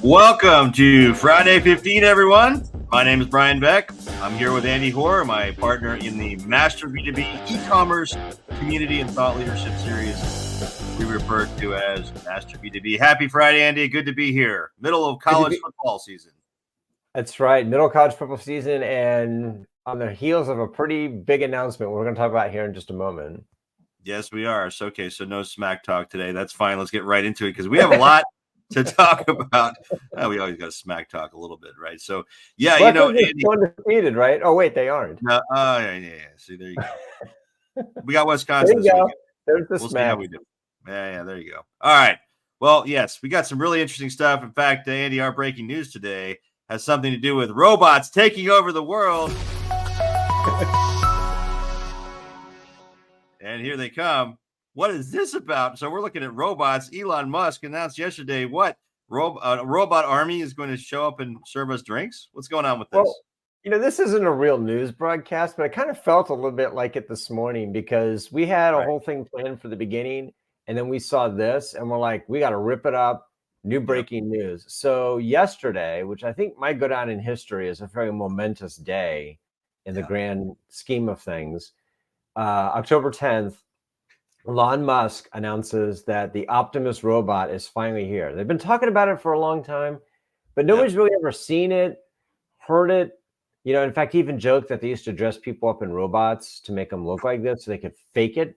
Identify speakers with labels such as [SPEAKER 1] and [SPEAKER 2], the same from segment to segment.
[SPEAKER 1] Welcome to Friday 15, everyone. My name is Brian Beck. I'm here with Andy Hoare, my partner in the Master B2B e-commerce community and thought leadership series we refer to as Master B2B. Happy Friday, Andy. Good to be here. Middle of college football season.
[SPEAKER 2] That's right. Middle of college football season, and on the heels of a pretty big announcement we're going to talk about here in just a moment.
[SPEAKER 1] Yes, we are. So, okay, so no smack talk today. That's fine. Let's get right into it because we have a lot to talk about. We always got to smack talk a little bit, right? So, yeah,
[SPEAKER 2] Andy, undefeated, right? Oh, wait, they aren't.
[SPEAKER 1] No, yeah. See, there you go. We got Wisconsin
[SPEAKER 2] there you
[SPEAKER 1] this
[SPEAKER 2] go.
[SPEAKER 1] weekend.
[SPEAKER 2] There's the
[SPEAKER 1] We'll
[SPEAKER 2] smack.
[SPEAKER 1] see how we do. Yeah, there you go. All right. Well, yes, we got some really interesting stuff. In fact, Andy, our breaking news today has something to do with robots taking over the world. And here they come. What is this about? So we're looking at robots. Elon Musk announced yesterday what? A robot army is going to show up and serve us drinks? What's going on with this?
[SPEAKER 2] Well, this isn't a real news broadcast, but I kind of felt a little bit like it this morning because we had a whole thing planned for the beginning, and then we saw this, and we're like, we got to rip it up. New breaking news. So yesterday, which I think might go down in history as a very momentous day in the grand scheme of things, October 10th, Elon Musk announces that the Optimus robot is finally here. They've been talking about it for a long time, but nobody's really ever seen it, heard it. In fact, he even joked that they used to dress people up in robots to make them look like this so they could fake it.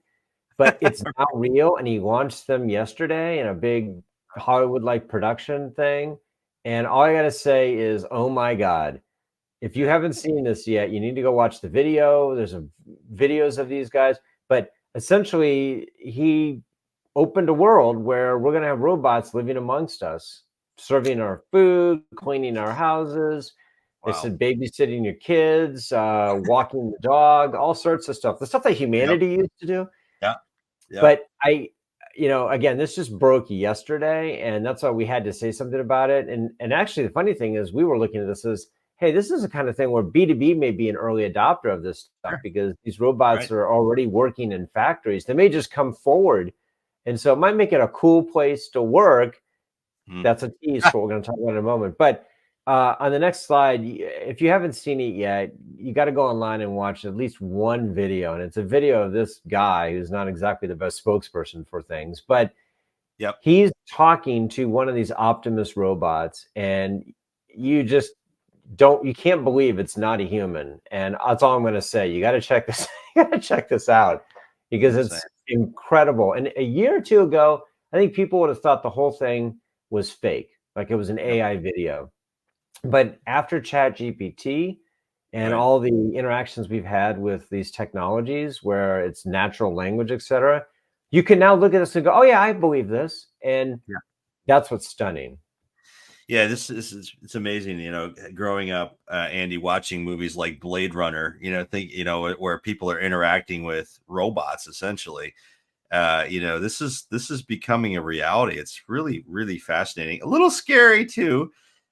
[SPEAKER 2] But it's not real, and he launched them yesterday in a big Hollywood-like production thing. And all I got to say is, oh my God, if you haven't seen this yet, you need to go watch the video. There's videos of these guys. But essentially, he opened a world where we're going to have robots living amongst us, serving our food, cleaning our houses. They said babysitting your kids, walking the dog, all sorts of stuff. The stuff that humanity used to do.
[SPEAKER 1] Yeah.
[SPEAKER 2] But again, this just broke yesterday, and that's why we had to say something about it. And actually, the funny thing is, we were looking at this as, hey, this is the kind of thing where B2B may be an early adopter of this stuff because these robots are already working in factories. They may just come forward. And so it might make it a cool place to work. That's a tease for what we're going to talk about in a moment. But on the next slide, if you haven't seen it yet, you got to go online and watch at least one video. And it's a video of this guy who's not exactly the best spokesperson for things, but he's talking to one of these Optimus robots, and you can't believe it's not a human. And that's all I'm going to say. You got to check this. You got to check this out because it's incredible. And a year or two ago, I think people would have thought the whole thing was fake, like it was an AI video. But after ChatGPT and all the interactions we've had with these technologies where it's natural language, et cetera, you can now look at this and go, oh, yeah, I believe this. And that's what's stunning.
[SPEAKER 1] Yeah, it's amazing, growing up, Andy, watching movies like Blade Runner, where people are interacting with robots, essentially. This is becoming a reality. It's really, really fascinating. A little scary, too.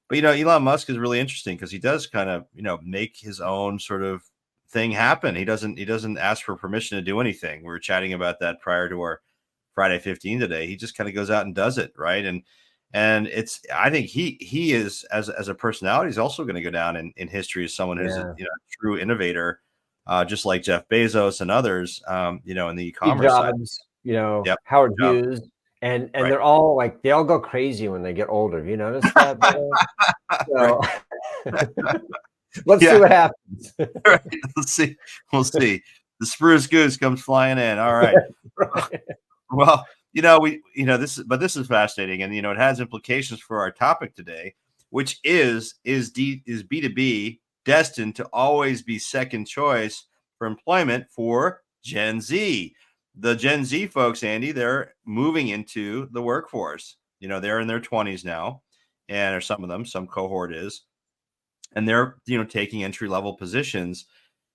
[SPEAKER 1] But, Elon Musk is really interesting because he does kind of, make his own sort of thing happen. He doesn't ask for permission to do anything. We were chatting about that prior to our Friday 15 today. He just kind of goes out and does it. Right. And I think he is, as a personality, is also going to go down in history as someone who's a true innovator, just like Jeff Bezos and others, in the e-commerce side.
[SPEAKER 2] Howard Hughes. And they're all they all go crazy when they get older. Have you noticed that? Let's see what happens.
[SPEAKER 1] Let's see. We'll see. The spruce goose comes flying in. All right. Well, this is fascinating, and it has implications for our topic today, which is B2B destined to always be second choice for employment for Gen Z. The Gen Z folks, Andy, they're moving into the workforce. They're in their 20s now, and some cohort is, and they're, taking entry-level positions.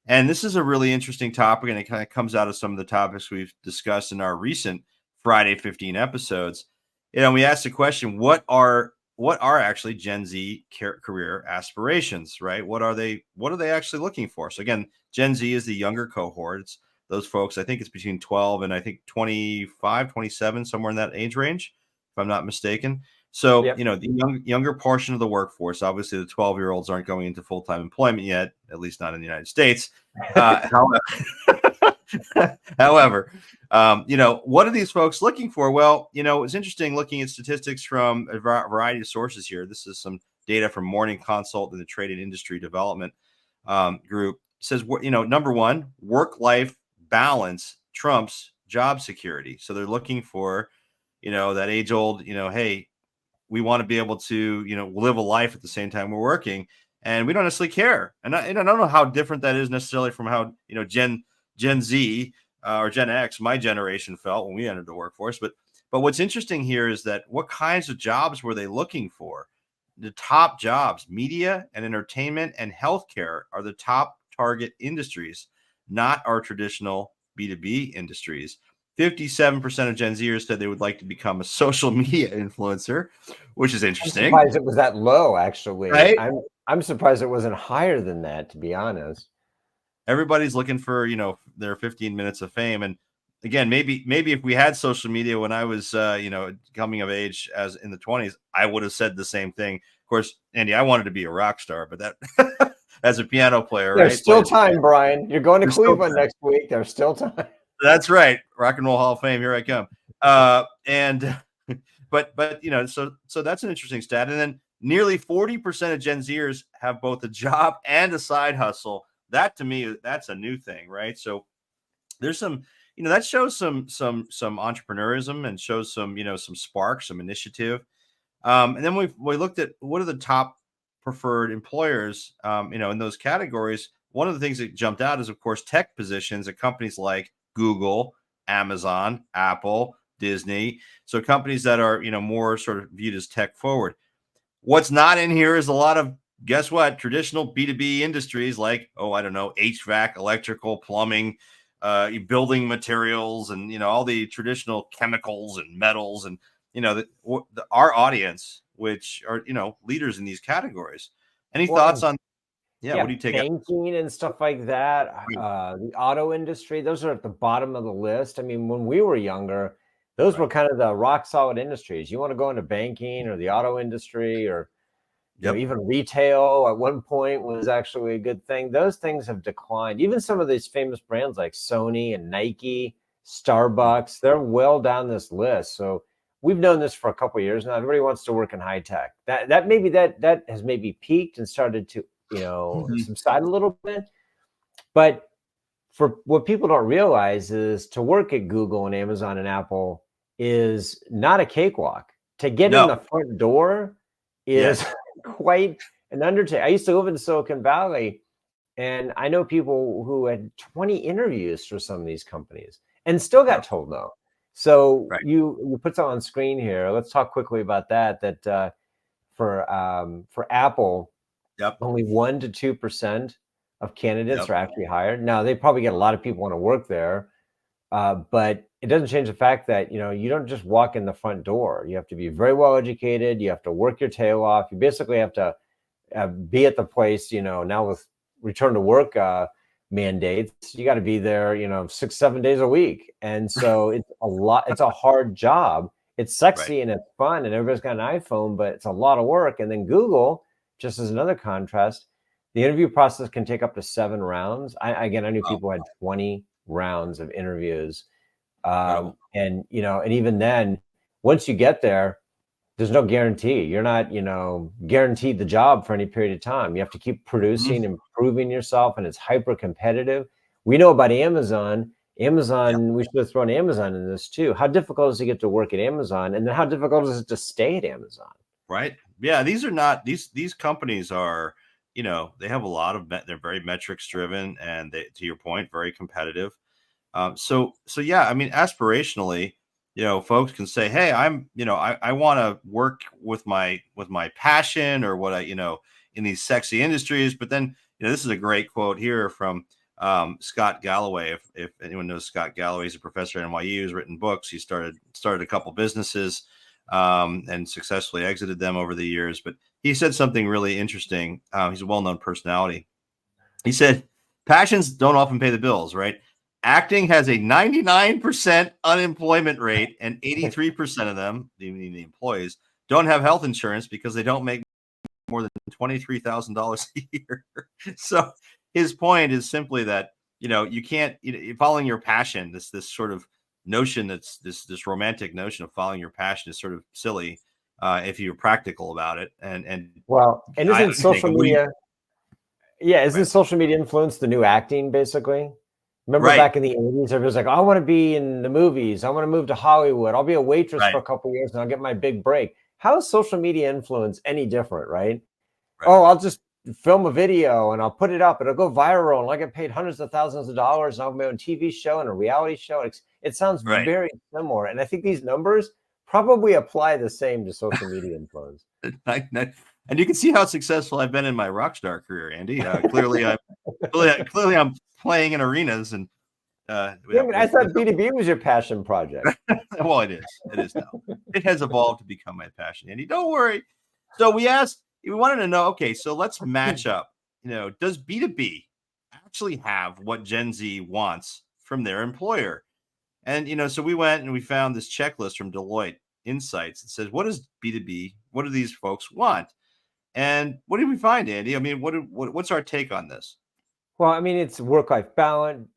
[SPEAKER 1] And this is a really interesting topic, and it kind of comes out of some of the topics we've discussed in our recent Friday 15 episodes. We asked the question, what are actually Gen Z career aspirations, right? What are they actually looking for? So again, Gen Z is the younger cohorts. Those folks, I think it's between 12 and I think 25, 27, somewhere in that age range, if I'm not mistaken. So,
[SPEAKER 2] Yep.
[SPEAKER 1] you know, the younger portion of the workforce, obviously the 12-year-olds aren't going into full-time employment yet, at least not in the United States. However, however, you know, what are these folks looking for? Well, you know, it's interesting looking at statistics from a variety of sources here. This is some data from Morning Consult and the Trade and Industry Development Group. It says, you know, number one, work-life balance trumps job security. So they're looking for, you know, that age-old, you know, hey, we want to be able to, you know, live a life at the same time we're working, and we don't necessarily care. And I don't know how different that is necessarily from how, you know, Gen Z or Gen X, my generation, felt when we entered the workforce. But what's interesting here is that what kinds of jobs were they looking for? The top jobs, media and entertainment and healthcare, are the top target industries, not our traditional B2B industries. 57% of Gen Zers said they would like to become a social media influencer, which is
[SPEAKER 2] I'm
[SPEAKER 1] interesting,
[SPEAKER 2] surprised it was that low, actually.
[SPEAKER 1] right?
[SPEAKER 2] I'm surprised it wasn't higher than that, to be honest.
[SPEAKER 1] Everybody's looking for, you know, their 15 minutes of fame. And again, maybe if we had social media when I was, you know, coming of age as in the 20s, I would have said the same thing. Of course, Andy, I wanted to be a rock star, but that as a piano player,
[SPEAKER 2] There's
[SPEAKER 1] right?
[SPEAKER 2] still time, Brian. You're going to
[SPEAKER 1] There's still
[SPEAKER 2] Cleveland
[SPEAKER 1] time.
[SPEAKER 2] next week. There's still time.
[SPEAKER 1] That's right. Rock and Roll Hall of Fame. Here I come. And but you know, so that's an interesting stat. And then nearly 40% of Gen Zers have both a job and a side hustle. That to me, that's a new thing, right? So there's some, you know, that shows some entrepreneurism and shows some, you know, some spark, some initiative. And then we looked at what are the top preferred employers, you know, in those categories. One of the things that jumped out is, of course, tech positions at companies like Google, Amazon, Apple, Disney. So companies that are, you know, more sort of viewed as tech forward. What's not in here is a lot of, guess what, traditional B2B industries like, oh, I don't know, HVAC, electrical, plumbing, building materials, and, you know, all the traditional chemicals and metals, and, you know, our audience, which are, you know, leaders in these categories. Any thoughts on,
[SPEAKER 2] yeah,
[SPEAKER 1] what do you take
[SPEAKER 2] banking and stuff like that, the auto industry, those are at the bottom of the list. I mean, when we were younger, those were kind of the rock solid industries. You want to go into banking or the auto industry, or you know, even retail at one point was actually a good thing. Those things have declined. Even some of these famous brands like Sony and Nike, Starbucks, they're well down this list. So we've known this for a couple of years now. Everybody wants to work in high tech. That maybe that has maybe peaked and started to, you know, subside a little bit. But for what people don't realize is to work at Google and Amazon and Apple is not a cakewalk. To get in the front door is quite an undertaking. I used to live in Silicon Valley, and I know people who had 20 interviews for some of these companies and still got told no. So you put that on screen here. Let's talk quickly about that. That for Apple, only 1 to 2% of candidates are actually hired. Now they probably get a lot of people want to work there, but it doesn't change the fact that, you know, you don't just walk in the front door. You have to be very well educated. You have to work your tail off. You basically have to be at the place, you know, now with return to work mandates, you got to be there, you know, 6-7 days a week. And so it's a lot. It's a hard job. It's sexy and it's fun, and everybody's got an iPhone, but it's a lot of work. And then Google, just as another contrast, the interview process can take up to 7 rounds. I knew people had 20 rounds of interviews. And, you know, and even then, once you get there, there's no guarantee. You're not, you know, guaranteed the job for any period of time. You have to keep producing, improving yourself, and it's hyper competitive. We know about Amazon. We should have thrown Amazon in this too. How difficult is it to get to work at Amazon? And then how difficult is it to stay at Amazon?
[SPEAKER 1] Right. Yeah. These are not, these companies are, you know, they have a lot of, they're very metrics driven, and they, to your point, very competitive. So yeah, I mean, aspirationally, you know, folks can say, hey, I'm, you know, I want to work with my passion, or what I, you know, in these sexy industries. But then, you know, this is a great quote here from Scott Galloway. If anyone knows Scott Galloway, he's a professor at NYU, has written books. He started a couple businesses and successfully exited them over the years. But he said something really interesting. He's a well-known personality. He said, passions don't often pay the bills, right? Acting has a 99% unemployment rate, and 83% of them, meaning the employees, don't have health insurance because they don't make more than $23,000 a year. So his point is simply that, you can't, following your passion, this sort of notion, that's this romantic notion of following your passion, is sort of silly if you're practical about it. And
[SPEAKER 2] Well, and
[SPEAKER 1] I
[SPEAKER 2] isn't social media, isn't
[SPEAKER 1] right.
[SPEAKER 2] social media influence the new acting, basically? Remember
[SPEAKER 1] Right.
[SPEAKER 2] back in the 80s, everybody was like, I want to be in the movies. I want to move to Hollywood. I'll be a waitress for
[SPEAKER 1] Right.
[SPEAKER 2] a couple of years and I'll get my big break. How is social media influence any different, right?
[SPEAKER 1] Right.
[SPEAKER 2] Oh, I'll just film a video and I'll put it up. It'll go viral and I'll get paid hundreds of thousands of dollars. And I'll have my own TV show and a reality show. It sounds
[SPEAKER 1] Right.
[SPEAKER 2] very similar. And I think these numbers probably apply the same to social media influence.
[SPEAKER 1] And you can see how successful I've been in my rock star career, Andy. Clearly I'm playing in arenas, and
[SPEAKER 2] I thought B2B was your passion project.
[SPEAKER 1] Well, it is now. It has evolved to become my passion, Andy. Don't worry. So we wanted to know, okay, so let's match up. Does B2B actually have what Gen Z wants from their employer? And so we went and we found this checklist from Deloitte Insights that says, what is B2B? What do these folks want? And what did we find, Andy? I mean, what's our take on this?
[SPEAKER 2] Well, I mean, it's work-life balance,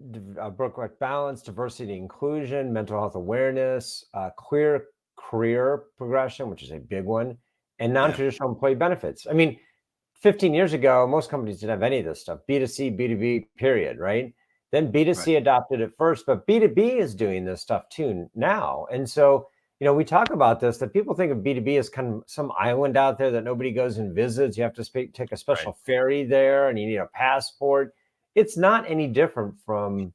[SPEAKER 2] diversity, inclusion, mental health awareness, clear career progression, which is a big one, and non-traditional employee benefits. I mean, 15 years ago, most companies didn't have any of this stuff. B2C, B2B, period, right? Then B2C adopted it first, but B2B is doing this stuff too now. And so, we talk about this, that people think of B2B as kind of some island out there that nobody goes and visits. You have to take a special ferry there and you need a passport. It's not any different from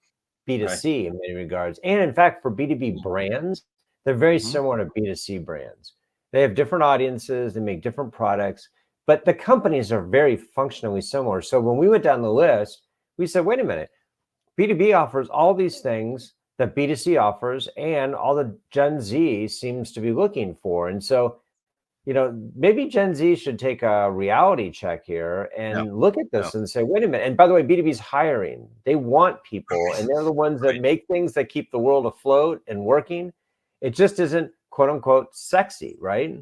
[SPEAKER 2] B2C in many regards. And in fact, for B2B brands, they're very similar to B2C brands. They have different audiences, they make different products, but the companies are very functionally similar. So when we went down the list, we said, wait a minute, B2B offers all these things that B2C offers and all the Gen Z seems to be looking for. And so, maybe Gen Z should take a reality check here and look at this and say, wait a minute. And by the way, B2B is hiring. They want people, and they're the ones that make things that keep the world afloat and working. It just isn't, quote unquote, sexy, right?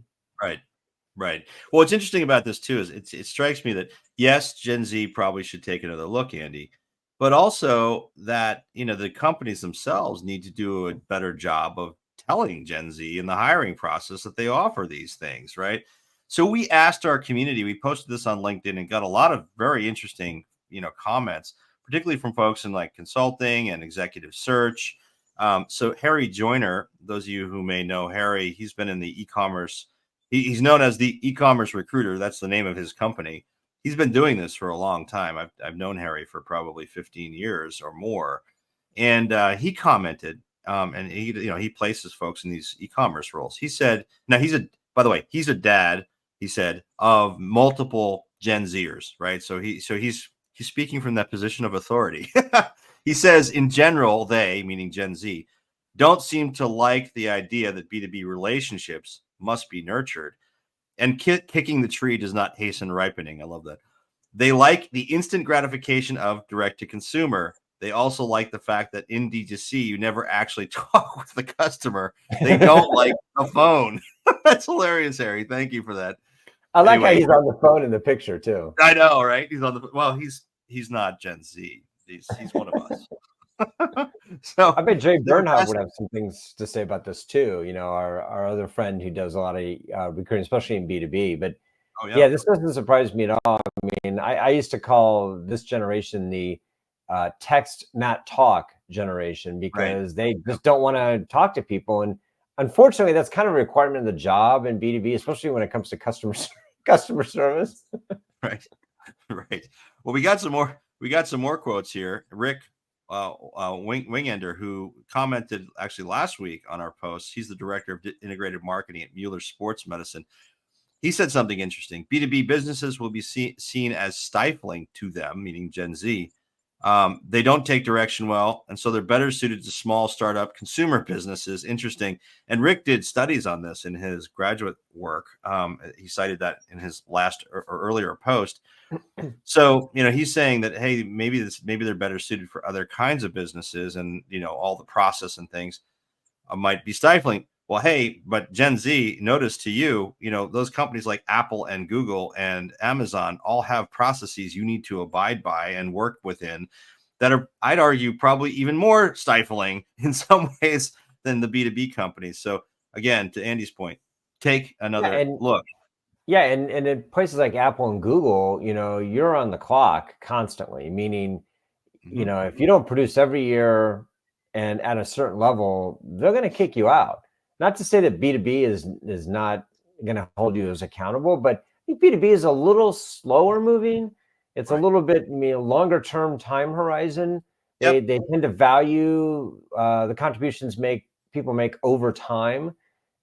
[SPEAKER 1] Right. Well, what's interesting about this too is it strikes me that yes, Gen Z probably should take another look, Andy, but also that the companies themselves need to do a better job of telling Gen Z in the hiring process that they offer these things, right? So we asked our community, we posted this on LinkedIn and got a lot of very interesting, comments, particularly from folks in like consulting and executive search. So Harry Joyner, those of you who may know Harry, he's been in the e-commerce. He's known as the e-commerce recruiter. That's the name of his company. He's been doing this for a long time. I've known Harry for probably 15 years or more. And he commented, and he places folks in these e-commerce roles. He said, now by the way, he's a dad, he said, of multiple Gen Zers, right? So he's speaking from that position of authority. He says, in general, they, meaning Gen Z, don't seem to like the idea that B2B relationships must be nurtured. And kicking the tree does not hasten ripening. I love that. They like the instant gratification of direct to consumer. They also like the fact that in D2C, you never actually talk with the customer. They don't like the phone. That's hilarious, Harry. Thank you for that.
[SPEAKER 2] I like how he's on the phone in the picture too.
[SPEAKER 1] I know, right? He's not Gen Z. He's one of us. So
[SPEAKER 2] I bet Jay Bernhardt would have some things to say about this too. Our other friend who does a lot of recruiting, especially in B2B. But this doesn't surprise me at all. I mean, I used to call this generation the text, not talk generation, because they just don't want to talk to people. And unfortunately, that's kind of a requirement of the job in B2B, especially when it comes to customer service.
[SPEAKER 1] Right. Well, we got some more quotes here. Rick Wingender, who commented actually last week on our post. He's the director of integrated marketing at Mueller Sports Medicine. He said something interesting. B2B businesses will be seen as stifling to them, meaning Gen Z. They don't take direction well, and so they're better suited to small startup consumer businesses. Interesting. And Rick did studies on this in his graduate work. He cited that in his last or earlier post. So, he's saying that, hey, maybe they're better suited for other kinds of businesses, and all the process and things might be stifling. Well, hey, but Gen Z, notice to you, those companies like Apple and Google and Amazon all have processes you need to abide by and work within that are, I'd argue, probably even more stifling in some ways than the B2B companies. So again, to Andy's point, take
[SPEAKER 2] Yeah,
[SPEAKER 1] another
[SPEAKER 2] and
[SPEAKER 1] look.
[SPEAKER 2] yeah, and in places like Apple and Google, you're on the clock constantly, meaning,
[SPEAKER 1] Mhm.
[SPEAKER 2] if you don't produce every year and at a certain level, they're going to kick you out. Not to say that B2B is not going to hold you as accountable, but I think B2B is a little slower moving. It's a
[SPEAKER 1] Right.
[SPEAKER 2] little bit longer term time horizon. They
[SPEAKER 1] Yep.
[SPEAKER 2] they tend to value the contributions people make over time.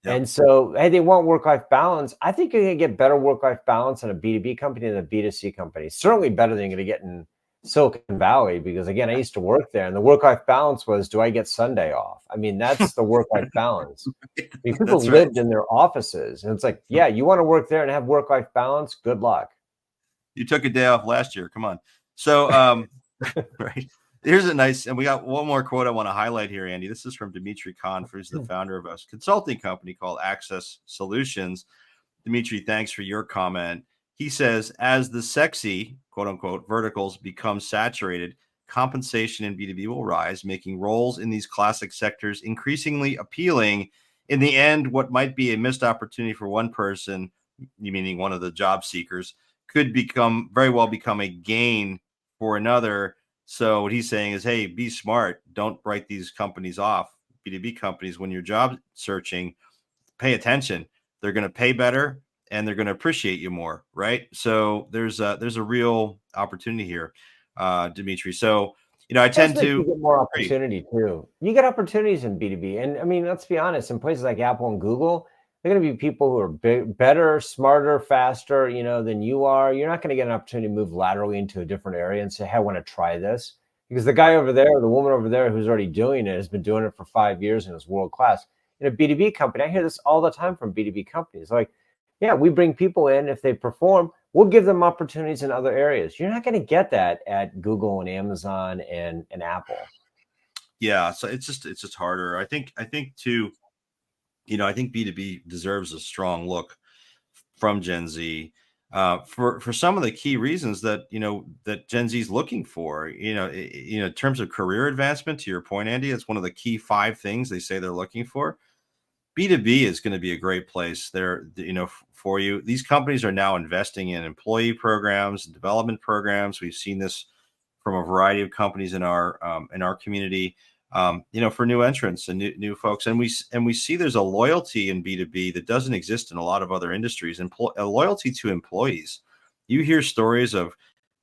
[SPEAKER 1] Yep.
[SPEAKER 2] And so, hey, they want work-life balance. I think you're going to get better work-life balance in a B2B company than a B2C company. Certainly better than you're going to get in Silicon Valley, because again, I used to work there, and the work-life balance was, do I get Sunday off? I mean, that's the work-life balance. I mean, people
[SPEAKER 1] That's right.
[SPEAKER 2] lived in their offices, and it's like, yeah, you want to work there and have work-life balance? Good luck.
[SPEAKER 1] You took a day off last year. Come on. So, right. Here's a nice, and we got one more quote I want to highlight here, Andy. This is from Dimitri Khan, who's the founder of a consulting company called Access Solutions. Dimitri, thanks for your comment. He says, as the sexy, quote unquote, verticals become saturated, compensation in B2B will rise, making roles in these classic sectors increasingly appealing. In the end, what might be a missed opportunity for one person, meaning one of the job seekers, could very well become a gain for another. So what he's saying is, hey, be smart. Don't write these companies off, B2B companies, when you're job searching. Pay attention. They're going to pay better and they're going to appreciate you more, right? So there's a real opportunity here, Dimitri. So I
[SPEAKER 2] It does
[SPEAKER 1] tend
[SPEAKER 2] make you
[SPEAKER 1] to
[SPEAKER 2] get more
[SPEAKER 1] agree.
[SPEAKER 2] opportunity too. You get opportunities in B2B. And I mean, let's be honest, in places like Apple and Google, they're going to be people who are better, smarter, faster, than you are. You're not going to get an opportunity to move laterally into a different area and say, hey, I want to try this. Because the guy
[SPEAKER 1] Right.
[SPEAKER 2] over there, the woman over there who's already doing it has been doing it for 5 years and is world class. In a B2B company, I hear this all the time from B2B companies. Like, yeah, we bring people in. If they perform, we'll give them opportunities in other areas. You're not going to get that at Google and Amazon and Apple.
[SPEAKER 1] Yeah. So it's just harder. I think too, I think B2B deserves a strong look from Gen Z, for some of the key reasons that Gen Z is looking for. In terms of career advancement, to your point, Andy, it's one of the key 5 things they say they're looking for. B2B is going to be a great place there, for you. These companies are now investing in employee programs and development programs. We've seen this from a variety of companies in our community, for new entrants and new folks. And we see there's a loyalty in B2B that doesn't exist in a lot of other industries, a loyalty to employees. You hear stories of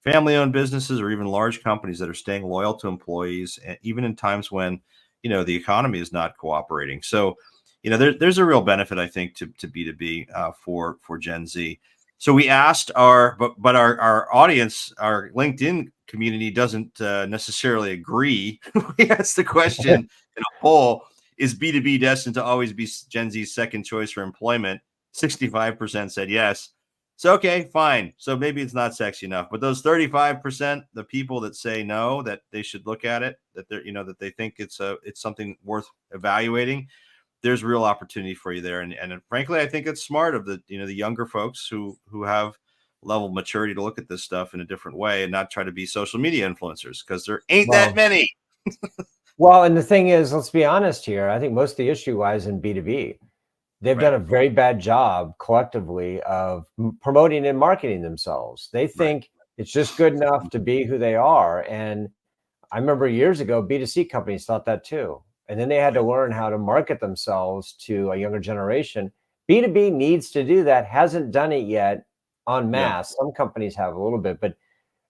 [SPEAKER 1] family-owned businesses or even large companies that are staying loyal to employees, even in times when the economy is not cooperating. So there's a real benefit, I think, to B2B, for Gen Z. So we asked but our audience, our LinkedIn community doesn't necessarily agree. We asked the question in a poll: is B2B destined to always be Gen Z's second choice for employment? 65% said yes. So okay, fine. So maybe it's not sexy enough. But those 35%, the people that say no, that they should look at it, that that they think it's something worth evaluating, there's real opportunity for you there. And frankly, I think it's smart of the younger folks who have level of maturity to look at this stuff in a different way and not try to be social media influencers, because there ain't that
[SPEAKER 2] Well,
[SPEAKER 1] many.
[SPEAKER 2] well, and the thing is, let's be honest here. I think most of the issue lies in B2B. They've done
[SPEAKER 1] Right.
[SPEAKER 2] a very bad job collectively of promoting and marketing themselves. They
[SPEAKER 1] Right.
[SPEAKER 2] think it's just good enough to be who they are. And I remember years ago, B2C companies thought that too. And then they had to
[SPEAKER 1] Right.
[SPEAKER 2] learn how to market themselves to a younger generation. B2B needs to do that, hasn't done it yet en
[SPEAKER 1] Yeah.
[SPEAKER 2] masse. Some companies have a little bit, but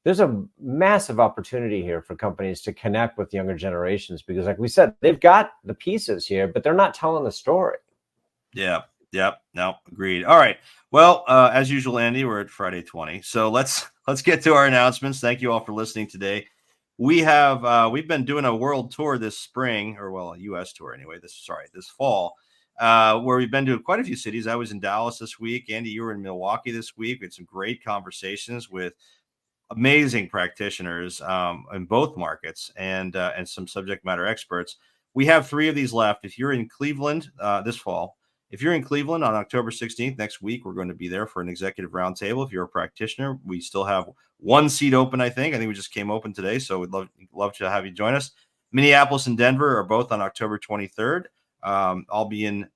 [SPEAKER 2] there's a massive opportunity here for companies to connect with younger generations, because, like we said, they've got the pieces here, but they're not telling the story.
[SPEAKER 1] Yeah. Yep. No, agreed. All right. Well, as usual, Andy, we're at Friday 20. So let's get to our announcements. Thank you all for listening today. We've been doing a world tour this spring, or well, a US tour anyway, this fall, where we've been to quite a few cities. I was in Dallas this week. Andy, you were in Milwaukee this week. We had some great conversations with amazing practitioners, in both markets, and some subject matter experts. We have 3 of these left. If you're in Cleveland this fall, if you're in Cleveland on October 16th, next week, we're going to be there for an executive roundtable. If you're a practitioner, we still have 1 seat open, I think. We just came open today, so we'd love to have you join us. Minneapolis and Denver are both on October 23rd. I'll be in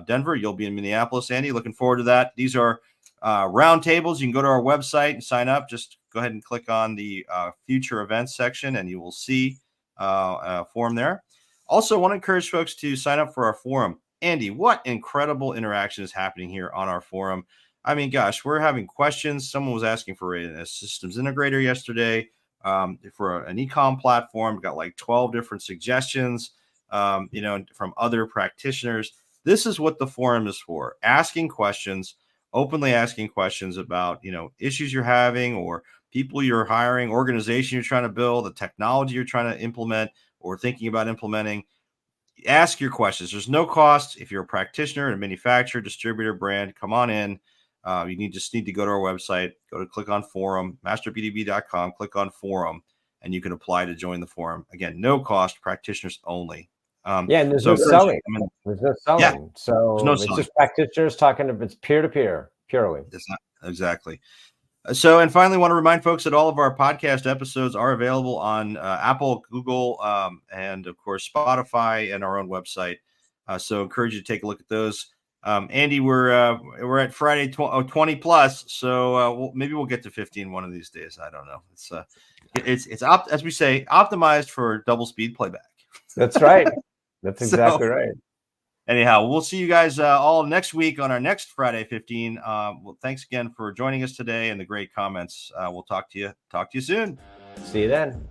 [SPEAKER 1] Denver. You'll be in Minneapolis, Andy. Looking forward to that. These are roundtables. You can go to our website and sign up. Just go ahead and click on the future events section, and you will see a forum there. Also, I want to encourage folks to sign up for our forum. Andy, what incredible interaction is happening here on our forum. I mean, gosh, we're having questions. Someone was asking for a systems integrator yesterday for an e-com platform. We got like 12 different suggestions, from other practitioners. This is what the forum is for. Asking questions, openly asking questions about, issues you're having or people you're hiring, organization you're trying to build, the technology you're trying to implement or thinking about implementing. Ask your questions. There's no cost. If you're a practitioner, a manufacturer, distributor, brand, come on in. You just need to go to our website, click on forum, masterb2b.com, click on forum, and you can apply to join the forum. Again, no cost, practitioners only.
[SPEAKER 2] And there's no selling. There's no selling.
[SPEAKER 1] Yeah,
[SPEAKER 2] so it's just practitioners talking. It's peer-to-peer purely.
[SPEAKER 1] It's not exactly. So, and finally, want to remind folks that all of our podcast episodes are available on Apple, Google, and of course Spotify and our own website. So, encourage you to take a look at those. Andy, we're at Friday 20 plus, so maybe we'll get to 15 one of these days. I don't know. It's as we say, optimized for double speed playback.
[SPEAKER 2] That's right. That's exactly right.
[SPEAKER 1] Anyhow, we'll see you guys all next week on our next Friday 15. Well, thanks again for joining us today and the great comments. We'll talk to you soon.
[SPEAKER 2] See you then.